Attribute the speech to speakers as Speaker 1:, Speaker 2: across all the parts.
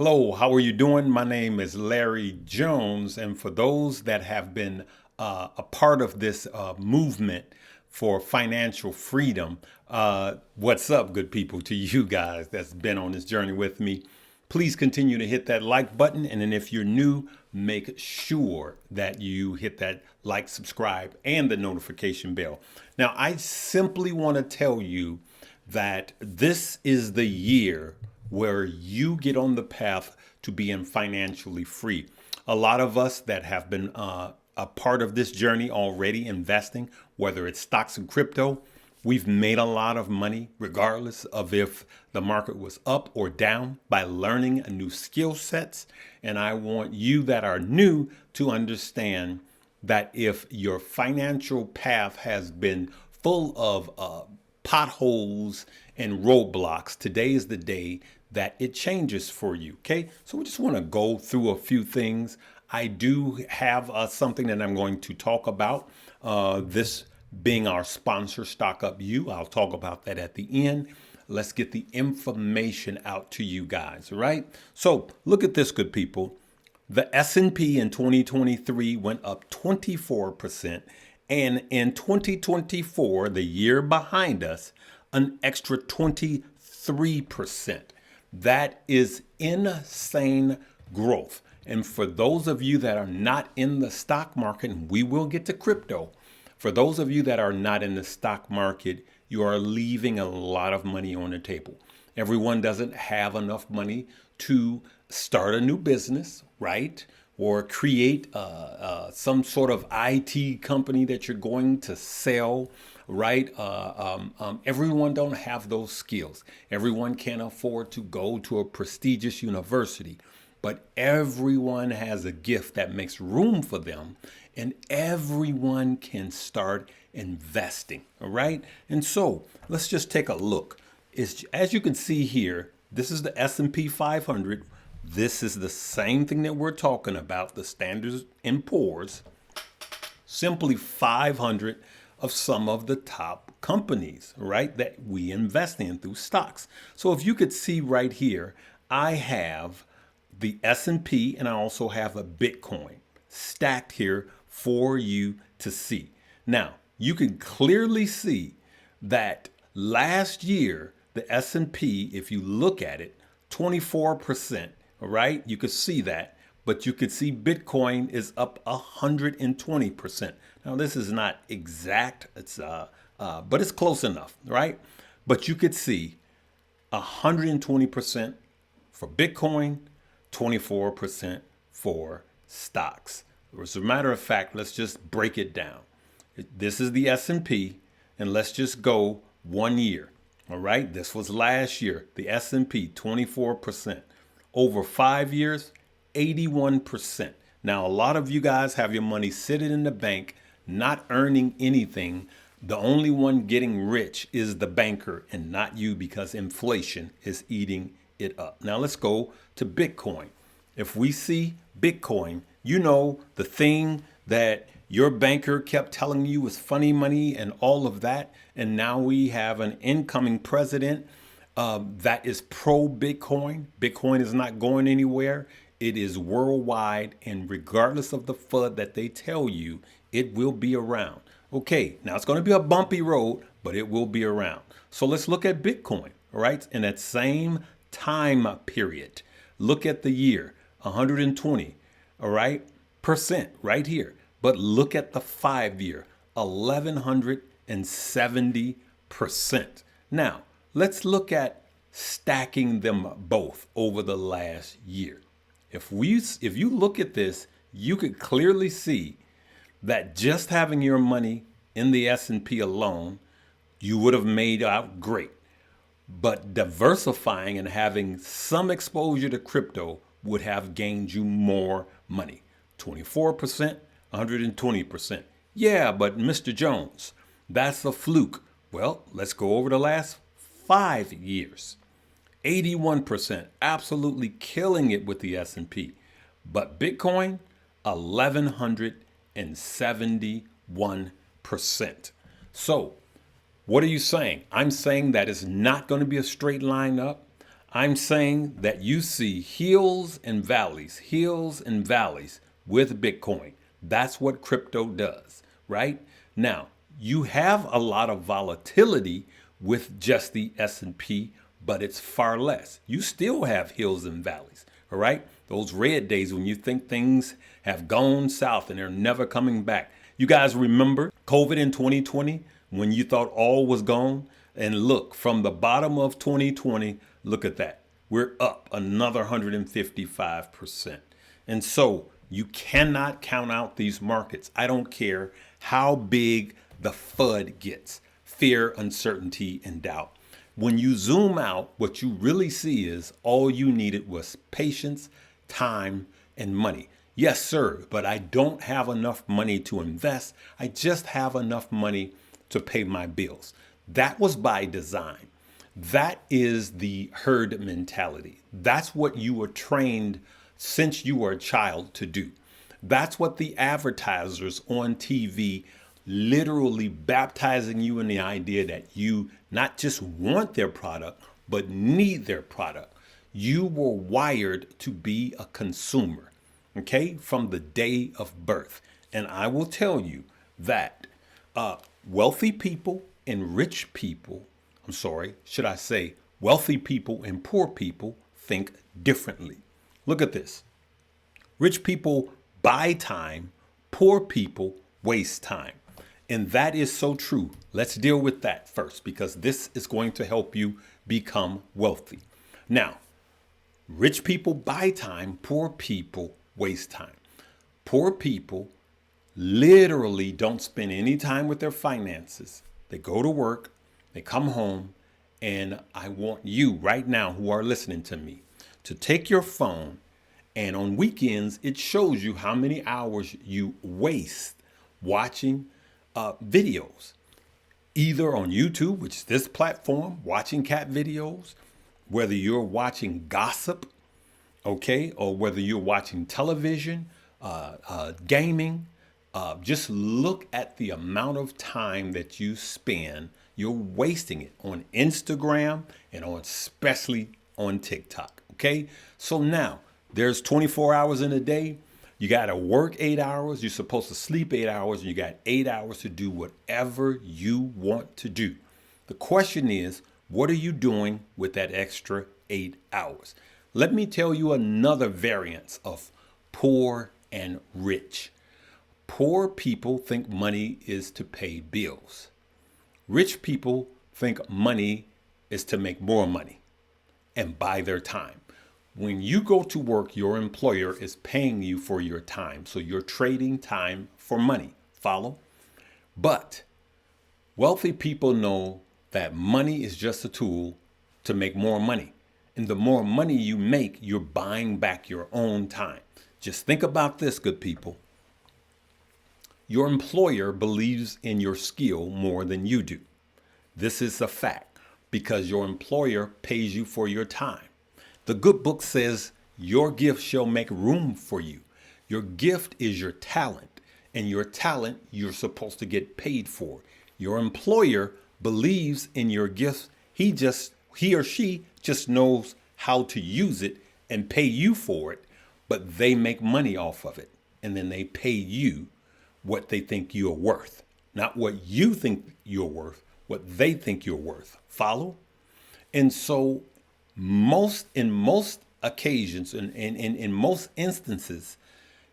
Speaker 1: Hello, how are you doing? My name is Larry Jones, and for those that have been a part of this movement for financial freedom, what's up, good people, to you guys that's been on this journey with me. Please continue to hit that like button, and then if you're new, make sure that you hit that like, subscribe, and the notification bell. Now, I simply want to tell you that this is the year where you get on the path to being financially free. A lot of us that have been a part of this journey already investing, whether it's stocks and crypto, we've made a lot of money regardless of if the market was up or down by learning new skill sets. And I want you that are new to understand that if your financial path has been full of potholes and roadblocks, today is the day that it changes for you. Okay, so we just want to go through a few things. I do have something that I'm going to talk about. This being our sponsor, Stock Up You. I'll talk about that at the end. Let's get the information out to you guys, all right? So look at this, good people. The S&P in 2023 went up 24%. And in 2024, the year behind us, an extra 23%. That is insane growth. And for those of you that are not in the stock market, and we will get to crypto. For those of you that are not in the stock market, you are leaving a lot of money on the table. Everyone doesn't have enough money to start a new business, right? Or create some sort of IT company that you're going to sell, right? Everyone don't have those skills. Everyone can't afford to go to a prestigious university, but everyone has a gift that makes room for them, and everyone can start investing, all right? And so let's just take a look. As you can see here, this is the S&P 500. This is the same thing that we're talking about, the Standard & Poor's, simply 500 of some of the top companies, right, that we invest in through stocks. So if you could see right here, I have the S&P and I also have a Bitcoin stacked here for you to see. Now, you can clearly see that last year, the S&P, if you look at it, 24%. All right, you could see that, but you could see Bitcoin is up 120%. Now, this is not exact, but it's close enough, right? But you could see 120% for Bitcoin, 24% for stocks. As a matter of fact, let's just break it down. This is the S&P, and let's just go 1 year. All right, this was last year, the S&P, 24%. Over 5 years, 81%. Now, a lot of you guys have your money sitting in the bank, not earning anything. The only one getting rich is the banker and not you, because inflation is eating it up. Now, let's go to Bitcoin. If we see Bitcoin, you know, the thing that your banker kept telling you was funny money and all of that. And now we have an incoming president that is pro Bitcoin. Bitcoin is not going anywhere. It is worldwide. And regardless of the FUD that they tell you, it will be around. Okay, now it's going to be a bumpy road, but it will be around. So let's look at Bitcoin, all right? In that same time period, look at the year, 120, all right, percent right here. But look at the 5 year, 1170%. Now, let's look at stacking them both over the last year. If you look at this, you could clearly see that just having your money in the S&P alone, you would have made out great. But diversifying and having some exposure to crypto would have gained you more money. 24%, 120%. Yeah, but Mr. Jones, that's a fluke. Well, let's go over the last 5 years. 81%, absolutely killing it with the S&P. But Bitcoin, 1171%. So, what are you saying? I'm saying that it's not going to be a straight line up. I'm saying that you see hills and valleys with Bitcoin. That's what crypto does, right? Now, you have a lot of volatility with just the S&P, but it's far less. You still have hills and valleys, all right? Those red days when you think things have gone south and they're never coming back. You guys remember COVID in 2020 when you thought all was gone? And look, from the bottom of 2020, look at that. We're up another 155%. And so you cannot count out these markets. I don't care how big the FUD gets, fear, uncertainty, and doubt. When you zoom out, what you really see is all you needed was patience, time, and money. Yes, sir, but I don't have enough money to invest. I just have enough money to pay my bills. That was by design. That is the herd mentality. That's what you were trained since you were a child to do. That's what the advertisers on TV literally baptizing you in the idea that you not just want their product, but need their product. You were wired to be a consumer, okay, from the day of birth. And I will tell you that wealthy people and rich people, should I say wealthy people and poor people think differently. Look at this. Rich people buy time, poor people waste time. And that is so true. Let's deal with that first because this is going to help you become wealthy. Now, rich people buy time, poor people waste time. Poor people literally don't spend any time with their finances. They go to work, they come home, and I want you right now who are listening to me to take your phone, and on weekends, it shows you how many hours you waste watching videos, either on YouTube, which is this platform, watching cat videos, whether you're watching gossip, okay, or whether you're watching television, gaming. Just look at the amount of time that you spend. You're wasting it on Instagram and especially on TikTok. Okay. So now there's 24 hours in a day. You got to work 8 hours. You're supposed to sleep 8 hours. And you got 8 hours to do whatever you want to do. The question is, what are you doing with that extra 8 hours? Let me tell you another variance of poor and rich. Poor people think money is to pay bills. Rich people think money is to make more money and buy their time. When you go to work, your employer is paying you for your time. So you're trading time for money. Follow? But wealthy people know that money is just a tool to make more money. And the more money you make, you're buying back your own time. Just think about this, good people. Your employer believes in your skill more than you do. This is a fact because your employer pays you for your time. The good book says your gift shall make room for you. Your gift is your talent, and your talent you're supposed to get paid for. Your employer believes in your gift. He or she just knows how to use it and pay you for it, but they make money off of it. And then they pay you what they think you're worth, not what you think you're worth, what they think you're worth. Follow? And so in most occasions and in most instances,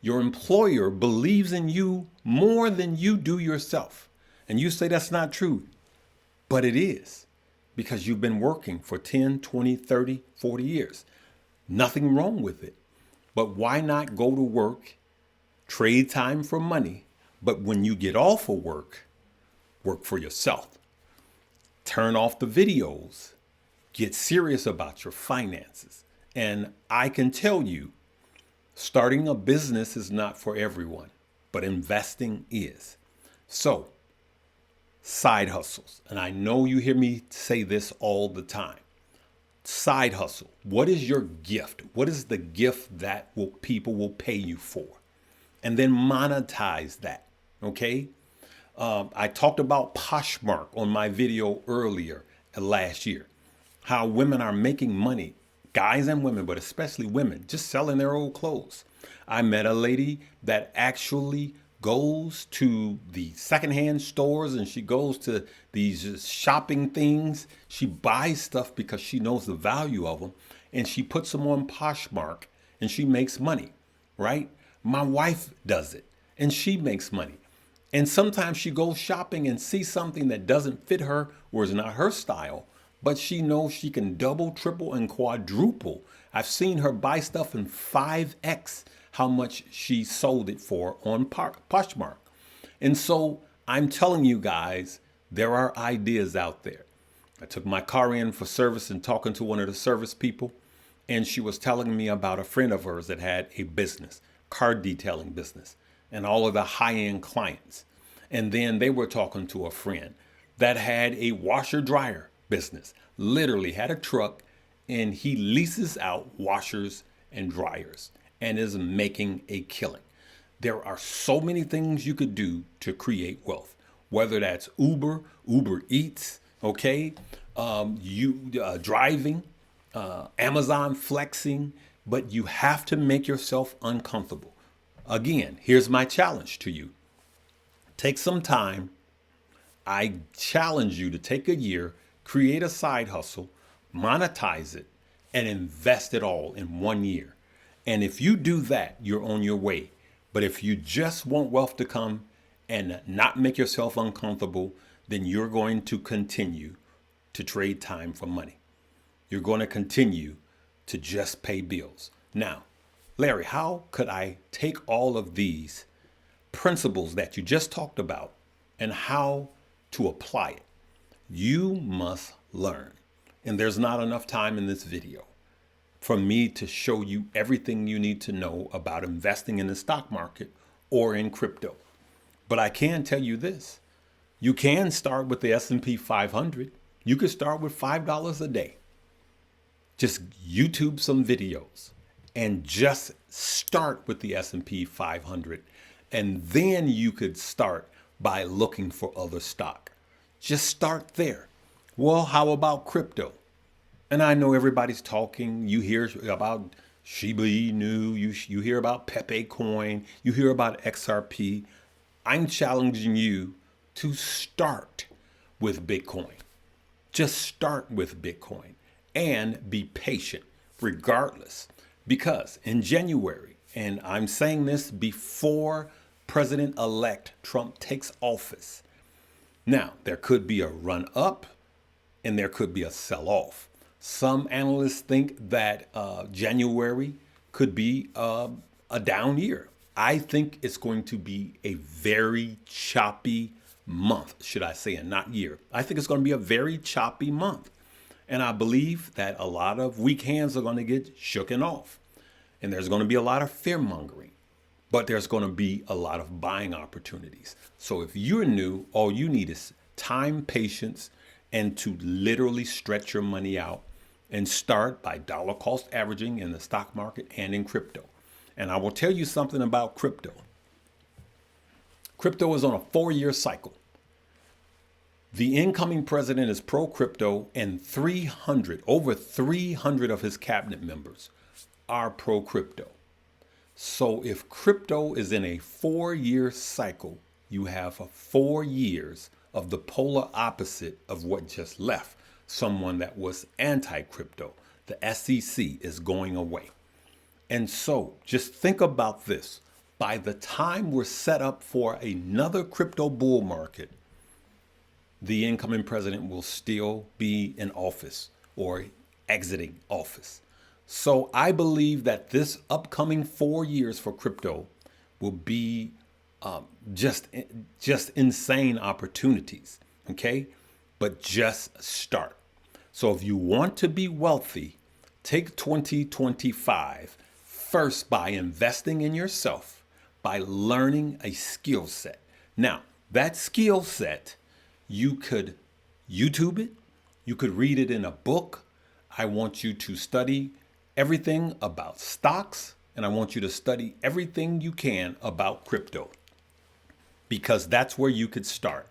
Speaker 1: your employer believes in you more than you do yourself. And you say that's not true, but it is because you've been working for 10, 20, 30, 40 years. Nothing wrong with it. But why not go to work, trade time for money, but when you get off of work, work for yourself. Turn off the videos. Get serious about your finances. And I can tell you, starting a business is not for everyone, but investing is. So, side hustles. And I know you hear me say this all the time. Side hustle. What is your gift? What is the gift that people will pay you for? And then monetize that. Okay? I talked about Poshmark on my video earlier last year. How women are making money guys and women, but especially women, just selling their old clothes. I met a lady that actually goes to the secondhand stores and she goes to these shopping things. She buys stuff because she knows the value of them and she puts them on Poshmark and she makes money, right? My wife does it and she makes money. And sometimes she goes shopping and sees something that doesn't fit her or is not her style, but she knows she can double, triple, and quadruple. I've seen her buy stuff in 5x how much she sold it for on Poshmark. And so I'm telling you guys, there are ideas out there. I took my car in for service and talking to one of the service people, and she was telling me about a friend of hers that had a business, car detailing business, and all of the high-end clients. And then they were talking to a friend that had a washer dryer business, literally had a truck, and he leases out washers and dryers and is making a killing. There are so many things you could do to create wealth, whether that's Uber Eats, okay, driving, Amazon flexing, but you have to make yourself uncomfortable. Again, here's my challenge to you. Take some time. I challenge you to take a year, create a side hustle, monetize it, and invest it all in 1 year. And if you do that, you're on your way. But if you just want wealth to come and not make yourself uncomfortable, then you're going to continue to trade time for money. You're going to continue to just pay bills. Now, Larry, how could I take all of these principles that you just talked about and how to apply it? You must learn. And there's not enough time in this video for me to show you everything you need to know about investing in the stock market or in crypto. But I can tell you this. You can start with the S&P 500. You could start with $5 a day. Just YouTube some videos and just start with the S&P 500. And then you could start by looking for other stock. Just start there. Well, how about crypto? And I know everybody's talking. You hear about Shiba Inu. You hear about Pepe Coin. You hear about XRP. I'm challenging you to start with Bitcoin. Just start with Bitcoin and be patient regardless. Because in January, and I'm saying this before President-elect Trump takes office, now there could be a run up and there could be a sell off. Some analysts think that January could be a down year. I think it's going to be a very choppy month, should I say, and not year. I think it's going to be a very choppy month. And I believe that a lot of weak hands are going to get shooken off. And there's going to be a lot of fear mongering. But there's going to be a lot of buying opportunities. So if you're new, all you need is time, patience, and to literally stretch your money out and start by dollar cost averaging in the stock market and in crypto. And I will tell you something about crypto. Crypto is on a 4-year cycle. The incoming president is pro-crypto and over 300 of his cabinet members are pro-crypto. So if crypto is in a 4-year cycle, you have 4 years of the polar opposite of what just left. Someone that was anti-crypto. The SEC is going away. And so just think about this. By the time we're set up for another crypto bull market, the incoming president will still be in office or exiting office. So I believe that this upcoming 4 years for crypto will be just insane opportunities, okay? But just start. So if you want to be wealthy, take 2025 first by investing in yourself, by learning a skill set. Now, that skill set, you could YouTube it, you could read it in a book. I want you to study everything about stocks, and I want you to study everything you can about crypto, because that's where you could start,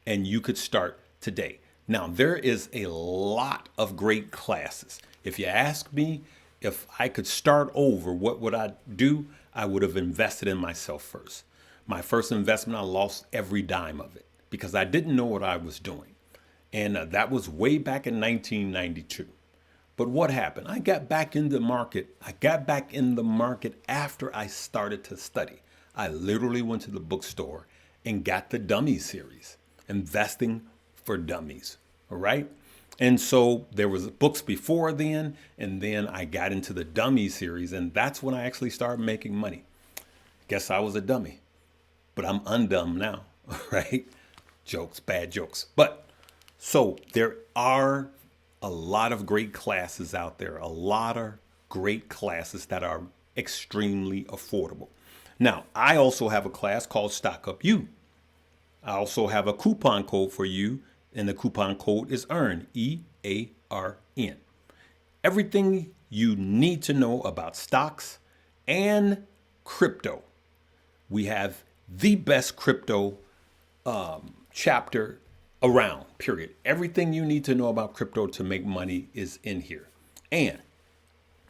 Speaker 1: and you could start today. Now, there is a lot of great classes. If you ask me if I could start over, what would I do? I would have invested in myself first. My first investment, I lost every dime of it because I didn't know what I was doing. And that was way back in 1992. But what happened? I got back in the market. I got back in the market after I started to study. I literally went to the bookstore and got the Dummy series, Investing for Dummies. All right. And so there was books before then, and then I got into the Dummy series, and that's when I actually started making money. Guess I was a dummy, but I'm undumb now, right? Jokes, bad jokes. But so there are a lot of great classes out there, a lot of great classes that are extremely affordable. Now, I also have a class called Stock Up You. I also have a coupon code for you, and the coupon code is EARN, EARN. Everything you need to know about stocks and crypto. We have the best crypto chapter around, period. Everything you need to know about crypto to make money is in here. And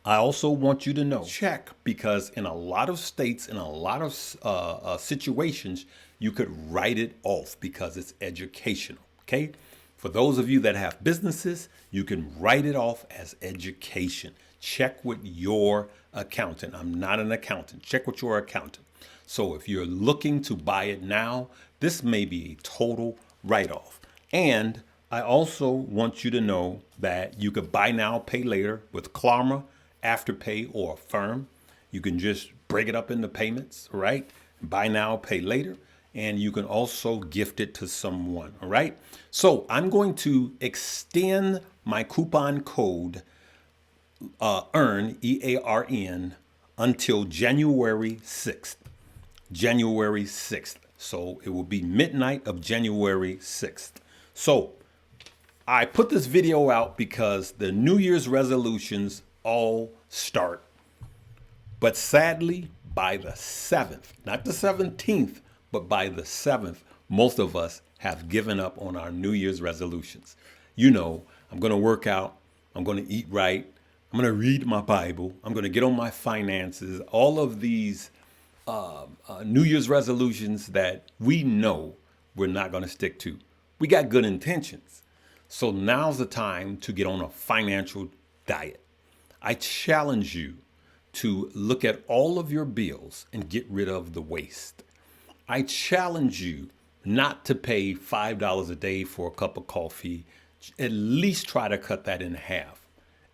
Speaker 1: I also want you to know, check, because in a lot of states, in a lot of situations, you could write it off because it's educational, okay? For those of you that have businesses, you can write it off as education. Check with your accountant. I'm not an accountant. Check with your accountant. So if you're looking to buy it now, this may be a total write-off. And I also want you to know that you could buy now, pay later with Klarna, Afterpay, or Affirm. You can just break it up into payments, right? Buy now, pay later. And you can also gift it to someone, all right? So I'm going to extend my coupon code, EARN, EARN, until January 6th. January 6th. So it will be midnight of January 6th. So I put this video out because the New Year's resolutions all start. But sadly, by the 7th, not the 17th, but by the 7th, most of us have given up on our New Year's resolutions. You know, I'm going to work out. I'm going to eat right. I'm going to read my Bible. I'm going to get on my finances. All of these New Year's resolutions that we know we're not going to stick to. We got good intentions. So now's the time to get on a financial diet. I challenge you to look at all of your bills and get rid of the waste. I challenge you not to pay $5 a day for a cup of coffee. At least try to cut that in half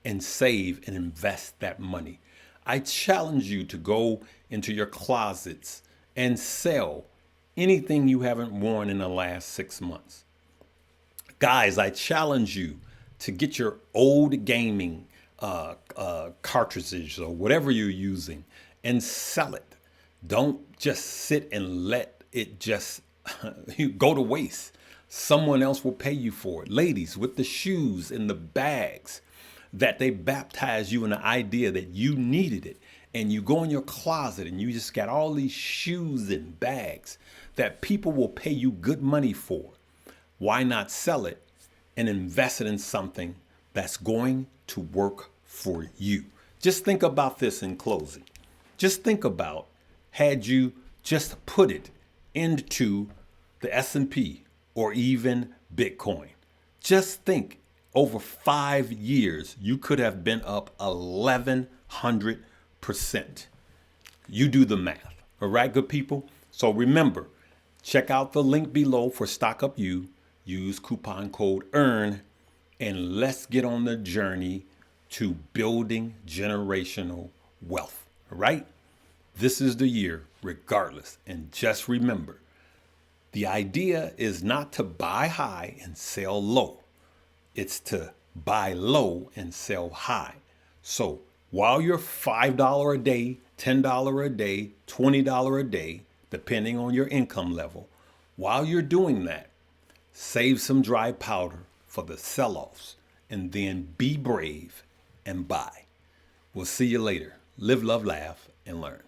Speaker 1: and save and invest that money. I challenge you to go into your closets and sell anything you haven't worn in the last 6 months. Guys, I challenge you to get your old gaming cartridges or whatever you're using and sell it. Don't just sit and let it just go to waste. Someone else will pay you for it. Ladies, with the shoes and the bags that they baptize you in the idea that you needed it, and you go in your closet and you just got all these shoes and bags that people will pay you good money for. Why not sell it and invest it in something that's going to work for you? Just think about this in closing. Just think about, had you just put it into the S&P or even Bitcoin. Just think, over 5 years, you could have been up 1,100%. You do the math. All right, good people? So remember, check out the link below for Stock Up You. Use coupon code EARN, and let's get on the journey to building generational wealth. All right? This is the year, regardless. And just remember, the idea is not to buy high and sell low. It's to buy low and sell high. So while you're $5 a day, $10 a day, $20 a day, depending on your income level, while you're doing that, save some dry powder for the sell-offs and then be brave and buy. We'll see you later. Live, love, laugh, and learn.